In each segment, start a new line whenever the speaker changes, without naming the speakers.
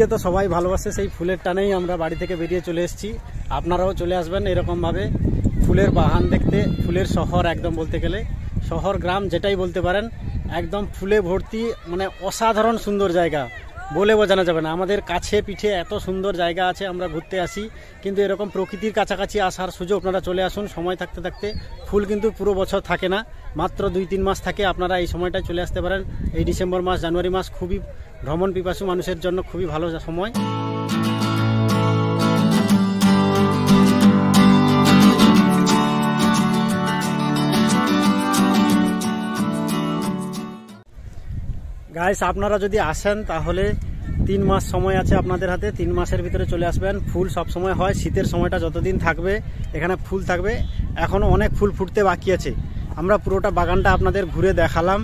ফুলকে তো সবাই ভালোবাসে, সেই ফুলের টানেই আমরা বাড়ি থেকে বেরিয়ে চলে এসেছি। আপনারাও চলে আসবেন এরকমভাবে ফুলের বাগান দেখতে। ফুলের শহর একদম, বলতে গেলে শহর গ্রাম যেটাই বলতে পারেন, একদম ফুলে ভর্তি, মানে অসাধারণ সুন্দর জায়গা, বলে বোঝানো যাবে না। আমাদের কাছে পিঠে এত সুন্দর জায়গা আছে, আমরা ঘুরতে আসি, কিন্তু এরকম প্রকৃতির কাছাকাছি আসার সুযোগ আপনারা চলে আসুন সময় থাকতে থাকতে। ফুল কিন্তু পুরো বছর থাকে না, মাত্র 2-3 মাস থাকে। আপনারা এই সময়টায় চলে আসতে পারেন। এই ডিসেম্বর মাস, জানুয়ারি মাস খুবই ভ্রমণ পিপাসু মানুষের জন্য খুবই ভালো সময়। গাইস, আপনারা যদি আসেন তাহলে 3 মাস সময় আছে আপনাদের হাতে। 3 মাসের ভিতরে চলে আসবেন। ফুল সব সময় হয়, শীতের সময়টা যতদিন থাকবে এখানে ফুল থাকবে। এখনও অনেক ফুল ফুটতে বাকি আছে। আমরা পুরোটা বাগানটা আপনাদের ঘুরে দেখালাম।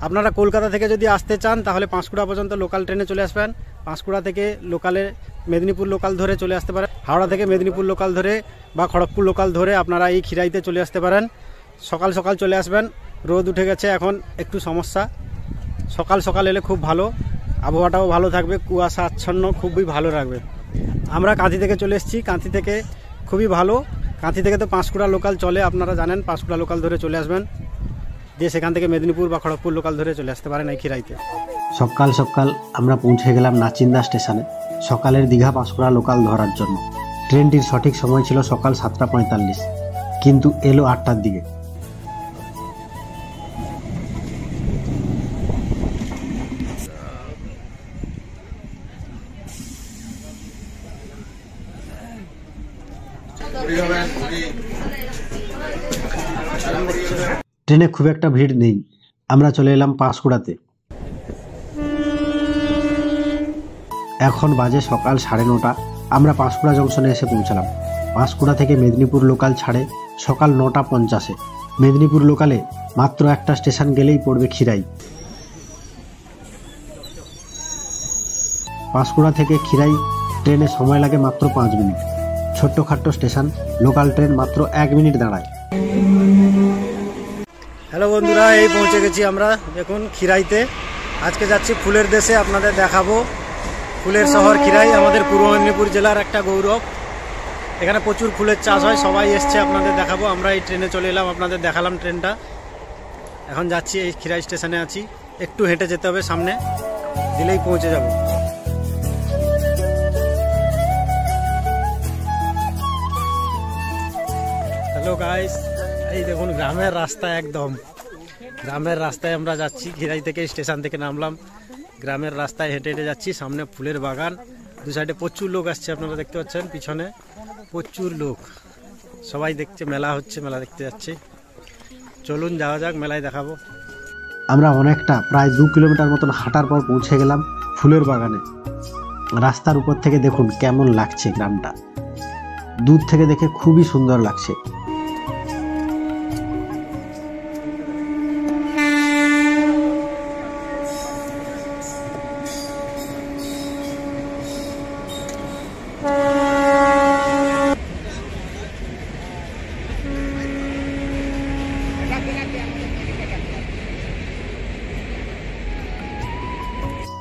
আপনারা কলকাতা থেকে যদি আসতে চান তাহলে পাঁশকুড়া পর্যন্ত লোকাল ট্রেনে চলে আসবেন। পাঁশকুড়া থেকে লোকালে মেদিনীপুর লোকাল ধরে চলে আসতে পারেন। হাওড়া থেকে মেদিনীপুর লোকাল ধরে বা খড়গপুর লোকাল ধরে আপনারা এই খিরাইতে চলে আসতে পারেন। সকাল সকাল চলে আসবেন। রোদ উঠে গেছে, এখন একটু সমস্যা। সকাল সকাল এলে খুব ভালো, আবহাওয়াটাও ভালো থাকবে, কুয়াশা আচ্ছন্ন, খুবই ভালো লাগবে। আমরা কাঁথি থেকে চলে এসেছি। কাঁথি থেকে খুবই ভালো। কাঁথি থেকে তো পাঁশকুড়া লোকাল চলে, আপনারা জানেন। পাঁশকুড়া লোকাল ধরে চলে আসবেন, দিয়ে সেখান থেকে মেদিনীপুর বা খড়গপুর লোকাল ধরে চলে আসতে পারেন এই খিরাইতে।
সকাল সকাল আমরা পৌঁছে গেলাম নাচিন্দা স্টেশনে সকালের দীঘা পাঁশকুড়া লোকাল ধরার জন্য। ট্রেনটির সঠিক সময় ছিল সকাল 7:45, কিন্তু এলো 8টার দিকে। ট্রেনে খুব একটা ভিড় নেই। আমরা চলে এলাম পাঁশকুড়াতে। এখন বাজে সকাল 9:30। আমরা পাঁশকুড়া জংশনে এসে পৌঁছালাম। পাঁশকুড়া থেকে মেদিনীপুর লোকাল ছাড়ে সকাল 9:50-এ। মেদিনীপুর লোকালে মাত্র একটা স্টেশন গেলেই পড়বে খিরাই। পাঁশকুড়া থেকে খিরাই ট্রেনে সময় লাগে মাত্র 5 মিনিট। ছোট্টখাট্ট স্টেশন, লোকাল ট্রেন মাত্র 1 মিনিট দাঁড়ায়।
হ্যালো বন্ধুরা, এই পৌঁছে গেছি আমরা দেখুন খিরাইতে। আজকে যাচ্ছি ফুলের দেশে, আপনাদের দেখাবো ফুলের শহর খিরাই। আমাদের পূর্ব মেদিনীপুর জেলার একটা গৌরব। এখানে প্রচুর ফুলের চাষ হয়, সবাই এসছে, আপনাদের দেখাবো। আমরা এই ট্রেনে চলে এলাম, আপনাদের দেখালাম ট্রেনটা। এখন যাচ্ছি, এই খিরাই স্টেশনে আছি। একটু হেঁটে যেতে হবে সামনে, দিলেই পৌঁছে যাব। হ্যালো গাইস, এই দেখুন গ্রামের রাস্তা, একদম গ্রামের রাস্তায় আমরা যাচ্ছি। খিরাই থেকে স্টেশন থেকে নামলাম, গ্রামের রাস্তায় হেঁটে হেঁটে যাচ্ছি। সামনে ফুলের বাগান, দু সাইডে প্রচুর লোক আসছে, আপনারা দেখতে পাচ্ছেন পিছনে প্রচুর লোক, সবাই দেখছে মেলা হচ্ছে, মেলা দেখতে যাচ্ছে। চলুন যাওয়া যাক, মেলায় দেখাবো।
আমরা অনেকটা প্রায় 2 কিলোমিটার মতন হাঁটার পর পৌঁছে গেলাম ফুলের বাগানে। রাস্তার উপর থেকে দেখুন কেমন লাগছে গ্রামটা, দূর থেকে দেখে খুবই সুন্দর লাগছে।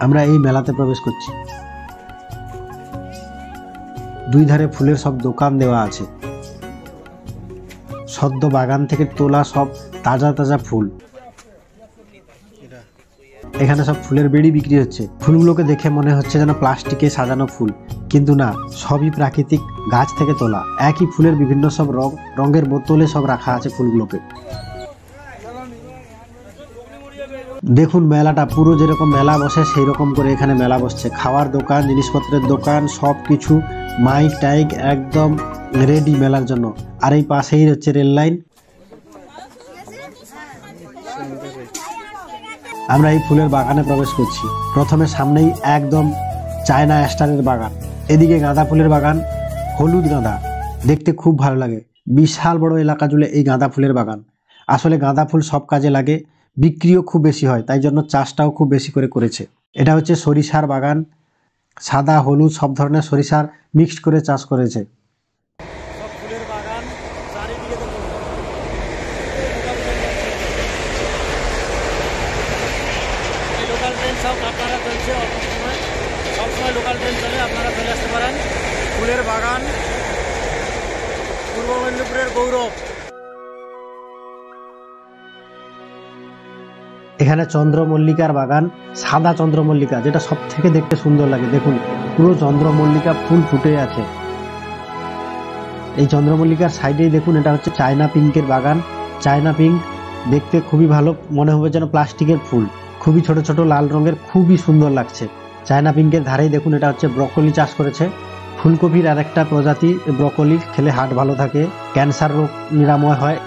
আমরা এই মেলাতে প্রবেশ করছি। দুই ধারে ফুলের সব দোকান দেওয়া আছে। সদ্য বাগান থেকে তোলা সব তাজা তাজা ফুল। এখানে সব ফুলের বেড়ি বিক্রি হচ্ছে। ফুলগুলোকে দেখে মনে হচ্ছে যেন প্লাস্টিকে সাজানো ফুল, কিন্তু না, সবই প্রাকৃতিক গাছ থেকে তোলা। একই ফুলের বিভিন্ন সব রঙের বোতলে সব রাখা আছে ফুলগুলোকে। দেখুন মেলাটা পুরো যেরকম মেলা বসে সেই রকম করে এখানে মেলা বসছে। খাওয়ার দোকান, জিনিসপত্রের দোকান, সব কিছু, মাইক টাইক একদম রেডি মেলার জন্য। আর এই পাশেই হচ্ছে রেল লাইন। আমরা এই ফুলের বাগানে প্রবেশ করছি। প্রথমে সামনেই একদম চায়না স্টারের বাগান, এদিকে গাঁদা ফুলের বাগান, হলুদ গাঁদা, দেখতে খুব ভালো লাগে। বিশাল বড় এলাকা জুড়ে এই গাঁদা ফুলের বাগান। আসলে গাঁদা ফুল সব কাজে লাগে, বিক্রিও খুব বেশি হয়, তাই জন্য চাষটাও খুব বেশি করে করেছে। এটা হচ্ছে সরিষার বাগান, সাদা হলুদ সব ধরনের সরিষার মিক্সড করে চাষ করেছে।
ফুলের বাগান চারিদিকে লোকাল ট্রেন সব আপনারা চলছে, সবসময় সময় লোকাল ট্রেন চলে, আপনারা চলে আসতে পারেন। ফুলের বাগান, পূর্ব মেদিনীপুরের গৌরব।
এখানে চন্দ্রমল্লিকার বাগান, সাদা চন্দ্রমল্লিকা, যেটা সব থেকে দেখতে সুন্দর লাগে। দেখুন পুরো চন্দ্রমল্লিকা ফুল ফুটে আছে। এই চন্দ্রমল্লিকার সাইডেই দেখুন, এটা হচ্ছে চায়না পিঙ্কের বাগান। চায়না পিঙ্ক দেখতে খুবই ভালো, মনে হবে যেন প্লাস্টিকের ফুল, খুবই ছোট ছোট লাল রঙের, খুবই সুন্দর লাগছে। চায়না পিঙ্কের ধারেই দেখুন, এটা হচ্ছে ব্রকলি চাষ করেছে। ফুলকপির আরেকটা প্রজাতি ব্রকলি, খেলে হার্ট ভালো থাকে, ক্যান্সার রোগ নিরাময় হয়।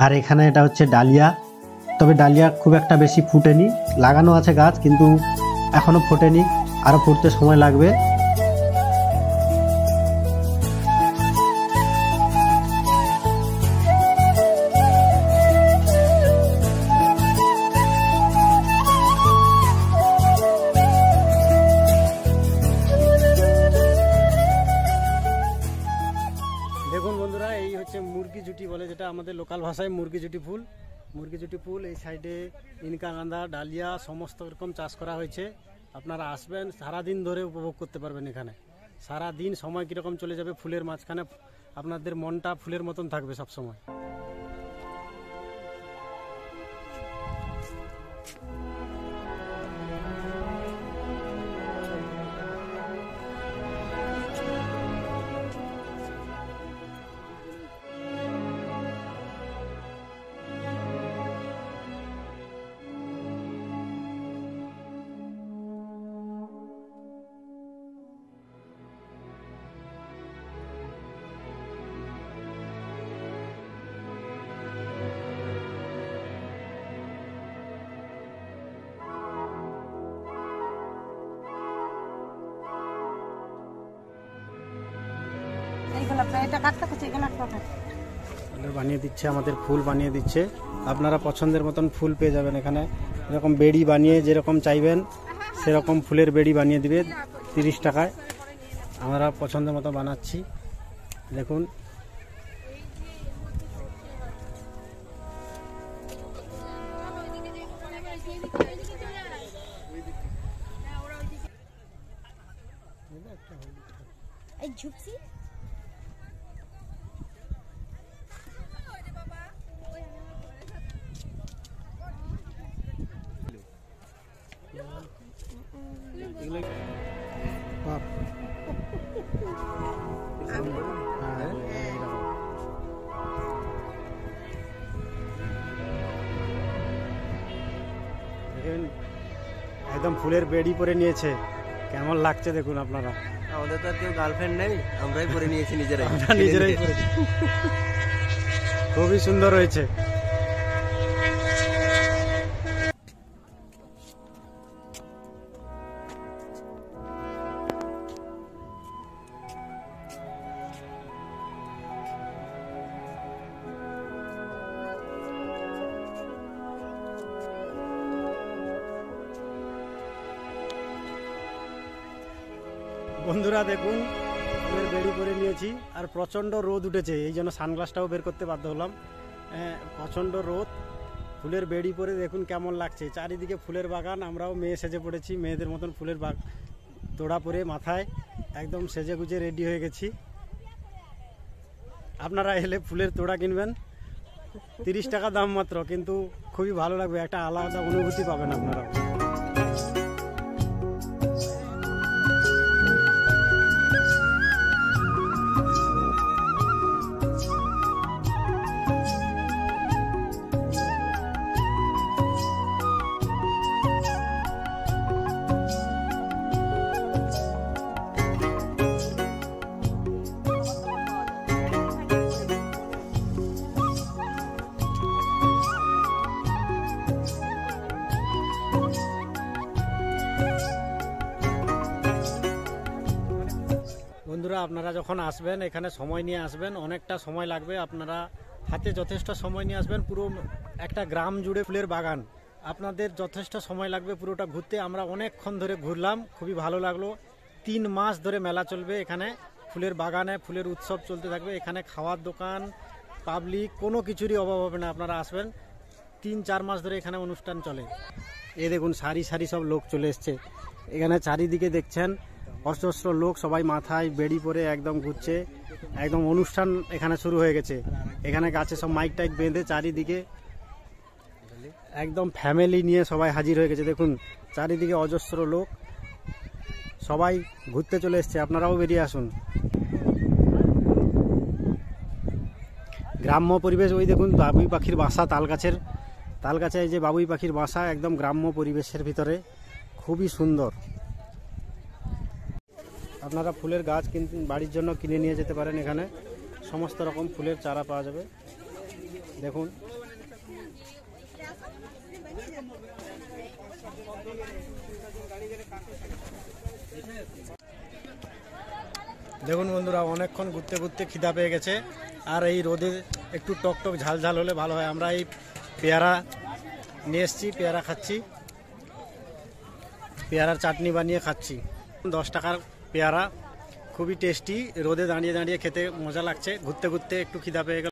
আর এখানে এটা হচ্ছে ডালিয়া, তবে ডালিয়া খুব একটা বেশি ফুটেনি, লাগানো আছে গাছ কিন্তু এখনো ফোটেনি, আরো ফুটতে সময় লাগবে।
দেখুন বন্ধুরা, এই হচ্ছে মুরগি জুটি বলে, যেটা আমাদের লোকাল ভাষায় মুরগি জুটি ফুল। মুরগি জুটি ফুল, এই সাইডে ইনকা গাঁদা, ডালিয়া সমস্ত রকম চাষ করা হয়েছে। আপনারা আসবেন, সারাদিন ধরে উপভোগ করতে পারবেন এখানে। সারা দিন সময় কীরকম চলে যাবে ফুলের মাঝখানে, আপনাদের মনটা ফুলের মতন থাকবে সব সময়। বানিয়ে দিচ্ছে, আমাদের ফুল বানিয়ে দিচ্ছে। আপনারা পছন্দের মতন ফুল পেয়ে যাবেন এখানে। এরকম বেড়ি বানিয়ে যেরকম চাইবেন সেরকম ফুলের বেড়ি বানিয়ে দিবে 30 টাকায়। আমরা পছন্দের মতো বানাচ্ছি, দেখুন।
ঝুপসি
একদম ফুলের বেড়ি পরে নিয়েছে, কেমন লাগছে দেখুন আপনারা।
আমাদের তো আর কেউ গার্লফ্রেন্ড নেই, আমরাই পরে নিয়েছি নিজেরাই।
আমরা নিজেরাই পরেছি, খুবই সুন্দর হয়েছে। বন্ধুরা দেখুন, ফুলের বেড়ি করে নিয়েছি, আর প্রচণ্ড রোদ উঠেছে, এই জন্য সানগ্লাসটাও বের করতে বাধ্য হলাম। প্রচণ্ড রোদ, ফুলের বেড়ি পরে দেখুন কেমন লাগছে। চারিদিকে ফুলের বাগান, আমরাও মেয়ে সেজে পড়েছি, মেয়েদের মতন ফুলের তোড়া পরে মাথায় একদম সেজে গুজে রেডি হয়ে গেছি। আপনারা এলে ফুলের তোড়া কিনবেন, 30 টাকা দাম মাত্র, কিন্তু খুবই ভালো লাগবে, একটা আলাদা অনুভূতি পাবেন আপনারা। বন্ধুরা, আপনারা যখন আসবেন এখানে সময় নিয়ে আসবেন, অনেকটা সময় লাগবে, আপনারা হাতে যথেষ্ট সময় নিয়ে আসবেন। পুরো একটা গ্রাম জুড়ে ফুলের বাগান। আপনাদের যথেষ্ট সময় লাগবে পুরোটা ঘুরতে। আমরা অনেকক্ষণ ধরে ঘুরলাম, খুবই ভালো লাগলো। 3 মাস ধরে মেলা চলবে এখানে, ফুলের বাগানে ফুলের উৎসব চলতে থাকবে। এখানে খাওয়ার দোকান, পাবলিক কোনো কিছুরই অভাব হবে না। আপনারা আসবেন, 3-4 মাস ধরে এখানে অনুষ্ঠান চলে। এই দেখুন সারি সারি সব লোক চলে এসছে এখানে। চারিদিকে দেখছেন অজস্র লোক, সবাই মাথায় বেড়ি পরে একদম ঘুরছে। একদম অনুষ্ঠান এখানে শুরু হয়ে গেছে। এখানে গাছে সব মাইক টাইক বেঁধে চারিদিকে একদম ফ্যামিলি নিয়ে সবাই হাজির হয়ে গেছে। দেখুন চারিদিকে অজস্র লোক, সবাই ঘুরতে চলে এসছে। আপনারাও বেরিয়ে আসুন। গ্রাম্য পরিবেশ, ওই দেখুন বাবুই পাখির বাসা তাল গাছে এই যে বাবুই পাখির বাসা, একদম গ্রাম্য পরিবেশের ভিতরে, খুবই সুন্দর। আপনারা ফুলের গাছ কিন্তু বাড়ির জন্য কিনে নিয়ে যেতে পারেন। এখানে সমস্ত রকম ফুলের চারা পাওয়া যাবে। দেখুন দেখুন বন্ধুরা, অনেকক্ষণ ঘুরতে ঘুরতে খিদা পেয়ে গেছে। আর এই রোদে একটু টকটক ঝাল ঝাল হলে ভালো হয়। আমরা এই পেয়ারা নিয়ে এসছি, পেয়ারা খাচ্ছি, পেয়ারার চাটনি বানিয়ে খাচ্ছি। 10 টাকার পেয়ারা, খুবই টেস্টি। রোদে দাঁড়িয়ে দাঁড়িয়ে খেতে মজা লাগছে। ঘুরতে ঘুরতে একটু খিদা পেয়ে গেল।